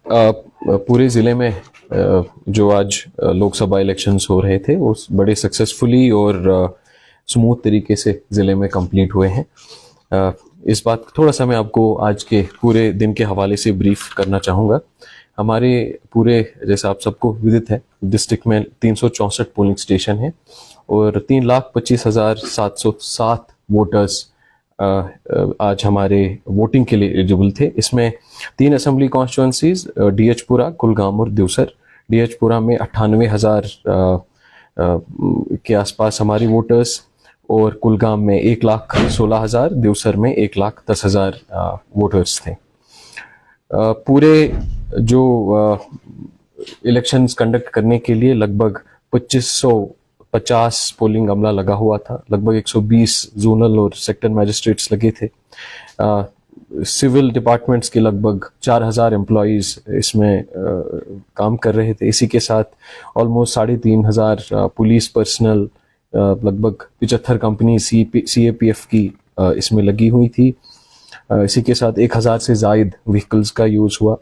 पूरे ज़िले में जो आज लोकसभा इलेक्शंस हो रहे थे वो बड़े सक्सेसफुली और स्मूथ तरीके से ज़िले में कंप्लीट हुए हैं। इस बात थोड़ा सा मैं आपको आज के पूरे दिन के हवाले से ब्रीफ करना चाहूँगा। हमारे पूरे, जैसा आप सबको विदित है, डिस्ट्रिक्ट में 364 पोलिंग स्टेशन हैं और 3,25,707 वोटर्स आज हमारे वोटिंग के लिए एलिजिबल थे। इसमें 3 असेंबली कॉन्स्टिट्यूंसीज, डीएचपुरा, कुलगाम और देवसर। डीएचपुरा में 98,000 के आसपास हमारी वोटर्स और कुलगाम में 1,16,000, देवसर में 1,10,000 वोटर्स थे। पूरे जो इलेक्शंस कंडक्ट करने के लिए लगभग 2550 पोलिंग अमला लगा हुआ था। लगभग 120 जोनल और सेक्टर मैजिस्ट्रेट्स लगे थे। सिविल डिपार्टमेंट्स के लगभग 4,000 एम्प्लॉयज़ इसमें काम कर रहे थे। इसी के साथ ऑलमोस्ट 3,500 पुलिस पर्सनल, लगभग 75 कंपनी CAPF की इसमें लगी हुई थी। इसी के साथ 1,000 से ज़ायद व्हीकल्स का यूज़ हुआ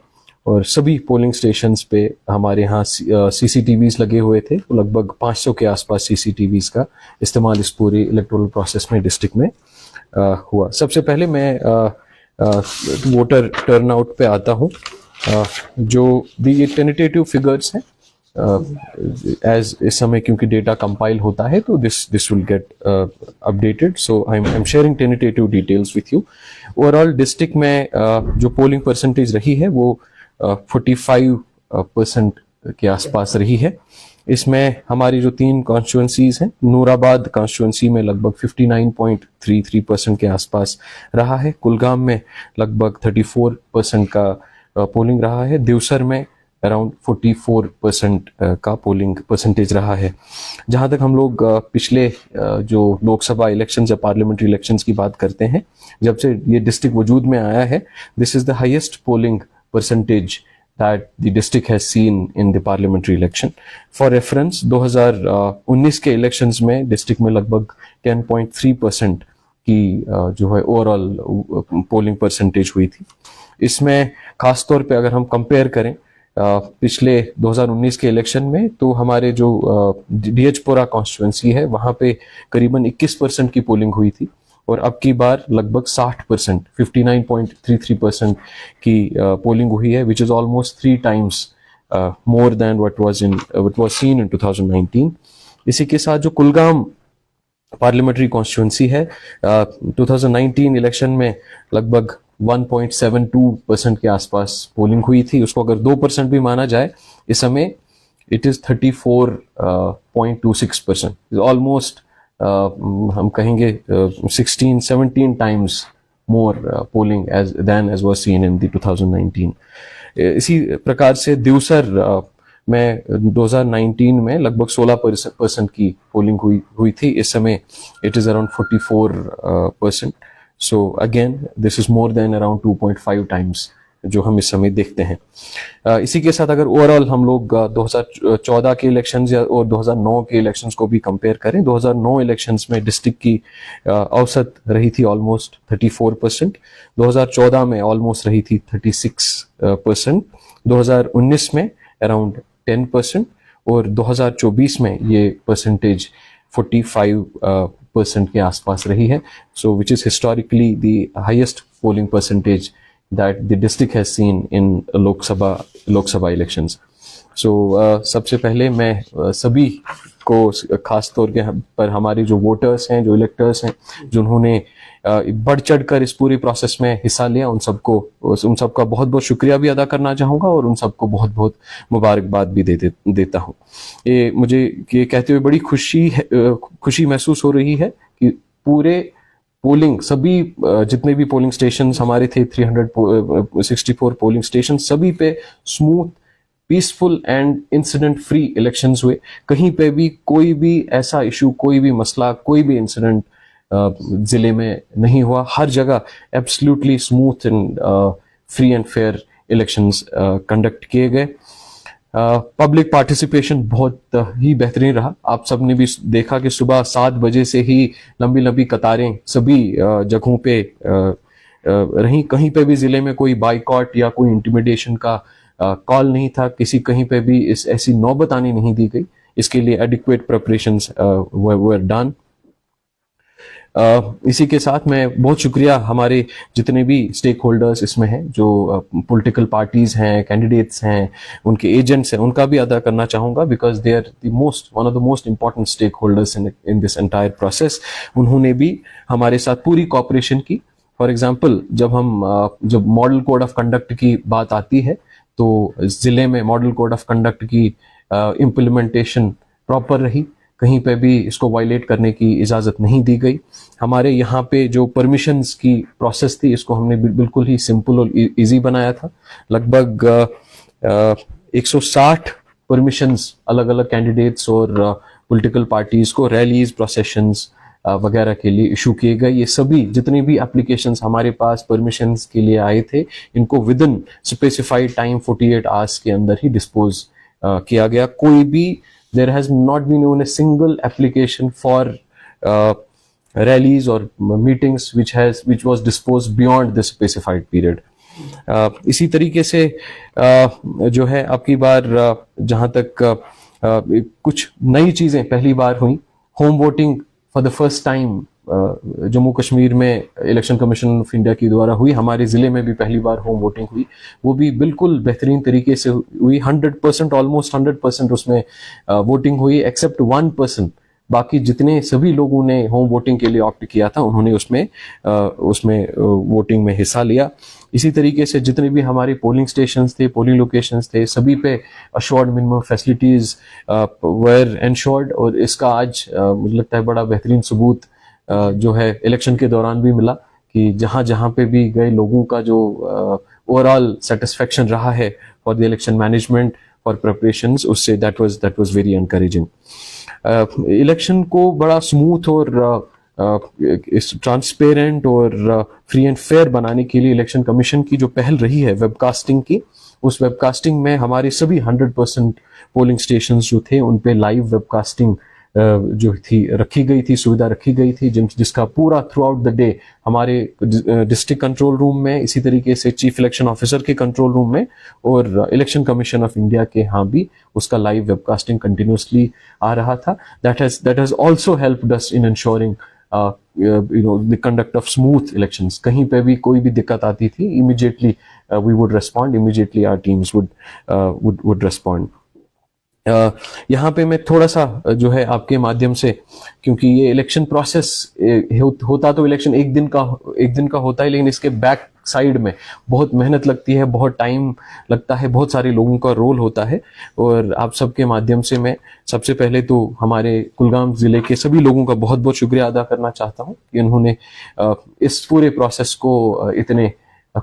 और सभी पोलिंग स्टेशंस पे हमारे यहाँ CCTVs लगे हुए थे। लगभग 500 के आसपास CCTVs का इस्तेमाल इस पूरी इलेक्टोरल प्रोसेस में डिस्ट्रिक्ट में हुआ। सबसे पहले मैं वोटर टर्नआउट पे आता हूँ। जो ये टेंटेटिव फिगर्स हैं, एज इस समय क्योंकि डेटा कंपाइल होता है तो this will get updated, so I am sharing tentative details with you. Overall district में जो पोलिंग परसेंटेज रही है वो 45% के आसपास रही है। इसमें हमारी जो 3 कॉन्स्टिट्यूंसीज हैं, नूराबाद कॉन्स्टिट्यूंसी में लगभग 59.33% के आसपास रहा है। कुलगाम में लगभग 34% का पोलिंग रहा है। देवसर में अराउंड 44% का पोलिंग परसेंटेज रहा है। जहाँ तक हम लोग पिछले जो लोकसभा इलेक्शंस या पार्लियामेंट्री इलेक्शंस की बात करते हैं, जब से ये डिस्ट्रिक्ट वजूद में आया है, this is the highest polling percentage that the district has seen in the parliamentary election. For reference, 2019 के इलेक्शंस में डिस्ट्रिक्ट में लगभग 10.3% की जो है ओवरऑल पोलिंग परसेंटेज हुई थी। इसमें खास तौर पे अगर हम कंपेयर करें पिछले 2019 के इलेक्शन में, तो हमारे जो डीएचपुरा कॉन्स्टिट्यूंसी है वहाँ पे करीबन 21% की पोलिंग हुई थी और अब की बार लगभग 60%, 59.33% की पोलिंग हुई है, which is almost 3 times more than what was seen in 2019। इसी के साथ जो कुलगाम पार्लियामेंट्री कॉन्स्टिट्यूंसी है, 2019 इलेक्शन में लगभग 1.72% के आसपास पोलिंग हुई थी। उसको अगर 2% भी माना जाए, इस समय इट इज 34.26%, ऑलमोस्ट हम कहेंगे 16-17 times more polling as was seen in the 2019। इसी प्रकार से देवसर में 2019 में लगभग 16% की पोलिंग हुई थी। इस समय it is around 44%। So again this is more than around 2.5 times जो हम इस समय देखते हैं। इसी के साथ अगर ओवरऑल हम लोग 2014 के इलेक्शंस और 2009 के इलेक्शंस को भी कंपेयर करें, 2009 इलेक्शंस में डिस्ट्रिक्ट की औसत रही थी ऑलमोस्ट 34%, 2014 में ऑलमोस्ट रही थी 36%, 2019 में अराउंड 10% और 2024 में ये परसेंटेज 45% के आसपास रही है। So which is historically the highest polling percentage that the district has seen in Lok Sabha elections. So सबसे पहले मैं सभी को खास तौर के पर हमारे जो वोटर्स हैं, जो इलेक्टर्स हैं, जिन्होंने बढ़ चढ़ कर इस पूरी प्रोसेस में हिस्सा लिया, उन सबका बहुत बहुत शुक्रिया भी अदा करना चाहूँगा और उन सबको बहुत बहुत मुबारकबाद भी देता हूँ। मुझे ये कहते हुए बड़ी खुशी महसूस हो रही है कि पूरे पोलिंग, सभी जितने भी पोलिंग स्टेशन हमारे थे, 364 पोलिंग स्टेशन, सभी पे smooth, peaceful and incident free elections हुए। कहीं पे भी कोई भी ऐसा इशू, कोई भी मसला, कोई भी इंसिडेंट जिले में नहीं हुआ। हर जगह absolutely smooth and free and fair elections conduct किए गए। पब्लिक पार्टिसिपेशन बहुत ही बेहतरीन रहा। आप सब ने भी देखा कि सुबह 7 बजे से ही लंबी लंबी कतारें सभी जगहों पे रही। कहीं पे भी जिले में कोई बाइकॉट या कोई इंटिमिडेशन का कॉल नहीं था, किसी कहीं पे भी इस ऐसी नौबत आने नहीं दी गई। इसके लिए एडिक्वेट प्रिपरेशंस वर डन। इसी के साथ मैं बहुत शुक्रिया हमारे जितने भी स्टेक होल्डर्स इसमें हैं, जो पॉलिटिकल पार्टीज हैं, कैंडिडेट्स हैं, उनके एजेंट्स हैं, उनका भी अदा करना चाहूँगा, because they are the most one of the most important stakeholders in this entire process. उन्होंने भी हमारे साथ पूरी कॉपरेशन की। फॉर एग्जाम्पल, जब मॉडल कोड ऑफ कंडक्ट की बात आती है तो जिले में मॉडल कोड ऑफ कंडक्ट की इम्प्लीमेंटेशन प्रॉपर रही, कहीं पे भी इसको वायलेट करने की इजाज़त नहीं दी गई। हमारे यहाँ पे जो परमिशंस की प्रोसेस थी, इसको हमने बिल्कुल ही सिंपल और इजी बनाया था। लगभग 160 परमिशंस अलग अलग कैंडिडेट्स और पॉलिटिकल पार्टीज को रैलीज, प्रोसेशंस वगैरह के लिए इशू किए गए। ये सभी जितने भी एप्लीकेशंस हमारे पास परमिशंस के लिए आए थे, इनको with in specified time 48 hours के अंदर ही डिस्पोज किया गया। कोई भी there has not been even a single application for rallies or meetings which was disposed beyond the specified period. इसी तरीके से जो है आपकी बार जहाँ तक कुछ नई चीज़ें पहली बार हुई, home voting for the first time Jammu Kashmir में इलेक्शन कमीशन ऑफ इंडिया के द्वारा हुई। हमारे ज़िले में भी पहली बार होम वोटिंग हुई, वो भी बिल्कुल बेहतरीन तरीके से हुई। 100%, ऑलमोस्ट 100% उसमें वोटिंग हुई, एक्सेप्ट 1%। बाकी जितने सभी लोगों ने होम वोटिंग के लिए ऑप्ट किया था, उन्होंने उसमें वोटिंग में हिस्सा लिया। इसी तरीके से जितने भी हमारे पोलिंग स्टेशंस थे, पोलिंग लोकेशंस थे, सभी पे अश्योर्ड मिनिमम फैसिलिटीज़ वर एंश्योर्ड। और इसका आज मुझे लगता है बड़ा बेहतरीन सबूत जो है इलेक्शन के दौरान भी मिला कि जहाँ जहाँ पे भी गए लोगों का जो ओवरऑल सेटिस्फेक्शन रहा है for the election management, for preparations, उससे that was very encouraging. Election को बड़ा स्मूथ और ट्रांसपेरेंट और फ्री एंड फेयर बनाने के लिए इलेक्शन कमीशन की जो पहल रही है वेबकास्टिंग की, उस वेबकास्टिंग में हमारे सभी 100% पोलिंग स्टेशंस जो थे उन पे लाइव वेबकास्टिंग जो थी रखी गई थी, सुविधा रखी गई थी, जिसका पूरा थ्रू आउट द डे हमारे डिस्ट्रिक्ट कंट्रोल रूम में, इसी तरीके से चीफ इलेक्शन ऑफिसर के कंट्रोल रूम में और इलेक्शन कमीशन ऑफ इंडिया के यहाँ भी उसका लाइव वेबकास्टिंग कंटिन्यूसली आ रहा था। That has also helped us in ensuring the conduct of smooth elections. कहीं पे भी कोई भी दिक्कत आती थी, immediately we would respond, immediately our teams would respond. यहाँ पे मैं थोड़ा सा जो है आपके माध्यम से, क्योंकि ये इलेक्शन प्रोसेस होता तो इलेक्शन एक दिन का होता है, लेकिन इसके बैक साइड में बहुत मेहनत लगती है, बहुत टाइम लगता है, बहुत सारे लोगों का रोल होता है। और आप सबके माध्यम से मैं सबसे पहले तो हमारे कुलगाम ज़िले के सभी लोगों का बहुत बहुत शुक्रिया अदा करना चाहता हूँ कि उन्होंने इस पूरे प्रोसेस को इतने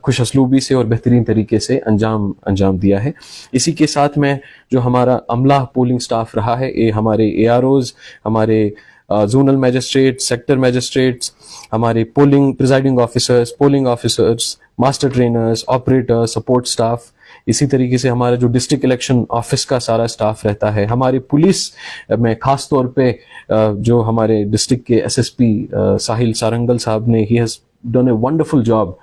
खुश असलूबी से और बेहतरीन तरीके से अंजाम दिया है। इसी के साथ में जो हमारा अमला पोलिंग स्टाफ रहा है, ये हमारे AROs, हमारे जोनल मैजिस्ट्रेट्स, सेक्टर मैजिस्ट्रेट्स, हमारे presiding officers, polling officers, master trainers, operators, support staff, इसी तरीके से हमारा जो डिस्ट्रिक्ट इलेक्शन ऑफिस का सारा स्टाफ रहता है, हमारे पुलिस में खास तौर पे जो हमारे डिस्ट्रिक्ट के SSP साहिल सारंगल साहब ने, he has done a wonderful job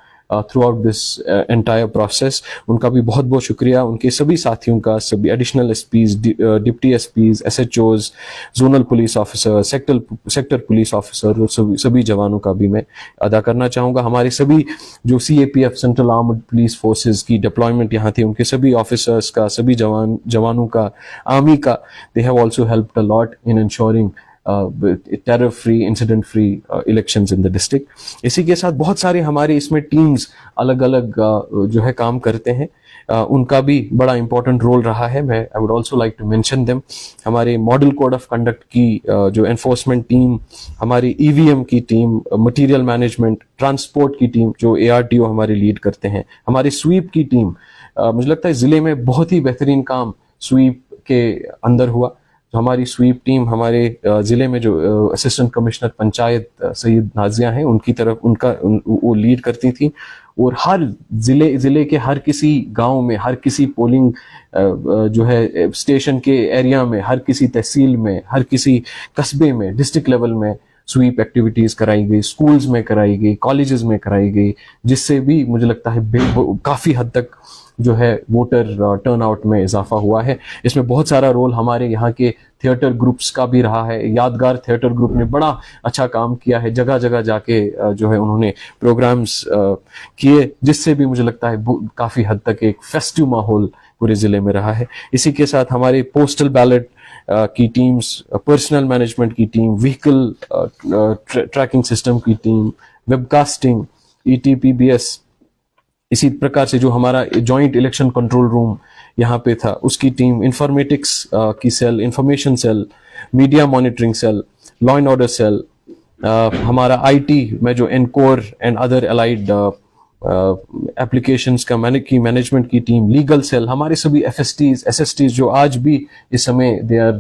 through out this entire process. उनका भी बहुत बहुत शुक्रिया। उनके सभी साथियों का, सभी additional SPs, deputy SPs, SHOs, zonal police officer, sector police officer और सभी जवानों का भी मैं अदा करना चाहूँगा। हमारे सभी जो CAPF central armed police forces की डिप्लॉयमेंट यहाँ थी, उनके सभी ऑफिसर्स का, सभी जवानों का, आर्मी का, they have also helped a lot in ensuring terror free, incident free elections in the district. इसी के साथ बहुत सारे हमारे इसमें टीम्स अलग अलग जो है काम करते हैं, उनका भी बड़ा इंपॉर्टेंट रोल रहा है। मैं I would also like to mention them. हमारे मॉडल कोड ऑफ कंडक्ट की जो एनफोर्समेंट टीम, हमारी EVM की टीम, मटेरियल मैनेजमेंट, ट्रांसपोर्ट की टीम जो ARTO हमारे लीड करते हैं, हमारी स्वीप की टीम, मुझे लगता है ज़िले में बहुत ही बेहतरीन काम स्वीप के अंदर हुआ। हमारी स्वीप टीम हमारे ज़िले में जो असिस्टेंट कमिश्नर पंचायत सैयद नाजिया हैं, उनकी तरफ वो लीड करती थी। और हर ज़िले के हर किसी गांव में, हर किसी पोलिंग जो है स्टेशन के एरिया में, हर किसी तहसील में, हर किसी कस्बे में, डिस्ट्रिक्ट लेवल में स्वीप एक्टिविटीज़ कराई गई, स्कूल्स में कराई गई, कॉलेजेस में कराई गई, जिससे भी मुझे लगता है काफ़ी हद तक जो है वोटर टर्नआउट में इजाफा हुआ है। इसमें बहुत सारा रोल हमारे यहाँ के थिएटर ग्रुप्स का भी रहा है। यादगार थिएटर ग्रुप ने बड़ा अच्छा काम किया है, जगह जगह जाके जो है उन्होंने प्रोग्राम्स किए, जिससे भी मुझे लगता है काफ़ी हद तक एक फेस्टिव माहौल पूरे ज़िले में रहा है। इसी के साथ हमारे पोस्टल बैलेट की टीम्स, पर्सनल मैनेजमेंट की टीम, व्हीकल ट्रैकिंग सिस्टम की टीम, वेबकास्टिंग, ETPBS, इसी प्रकार से जो हमारा जॉइंट इलेक्शन कंट्रोल रूम यहाँ पे था उसकी टीम, इंफॉर्मेटिक्स की cell, information cell, media monitoring cell, law and order cell, हमारा IT में जो encore and other allied applications का मैनेजमेंट की टीम, लीगल सेल, हमारे सभी FSTs, SSTs जो आज भी इस समय they are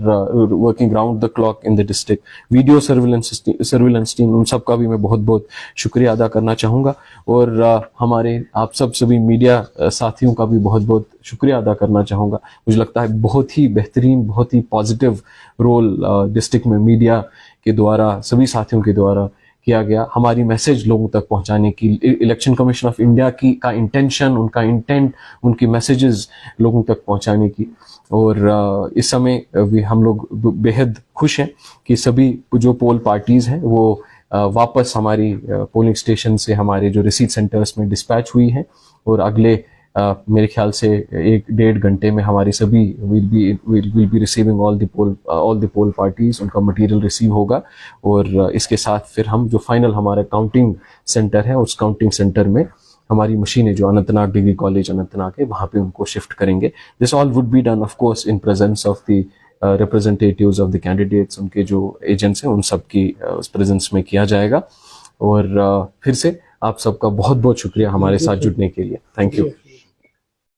working round the clock in the district, video surveillance team, उन सब का भी मैं बहुत बहुत शुक्रिया अदा करना चाहूँगा। और हमारे आप सभी मीडिया साथियों का भी बहुत बहुत शुक्रिया अदा करना चाहूँगा। मुझे लगता है बहुत ही बेहतरीन, बहुत ही पॉजिटिव रोल डिस्ट्रिक्ट में मीडिया के द्वारा, सभी साथियों के द्वारा किया गया, हमारी मैसेज लोगों तक पहुंचाने की। इलेक्शन कमीशन ऑफ इंडिया का इंटेंशन, उनका इंटेंट, उनकी मैसेजेस लोगों तक पहुंचाने की। और इस समय भी हम लोग बेहद खुश हैं कि सभी जो पोल पार्टीज़ हैं वो वापस हमारी पोलिंग स्टेशन से हमारे जो रिसीट सेंटर्स में डिस्पैच हुई हैं, और अगले मेरे ख्याल से 1-1.5 घंटे में हमारी सभी will be receiving all the poll parties, उनका मटेरियल रिसीव होगा। और इसके साथ फिर हम जो फाइनल हमारा काउंटिंग सेंटर है, उस काउंटिंग सेंटर में हमारी मशीनें जो अनंतनाग डिग्री कॉलेज अनंतनाग है वहाँ पे उनको शिफ्ट करेंगे। This all would be done of course in presence of the representatives of the candidates, उनके जो एजेंट्स हैं उन सब की उस प्रेजेंस में किया जाएगा। और फिर से आप सबका बहुत बहुत शुक्रिया हमारे साथ जुड़ने के लिए। Thank you.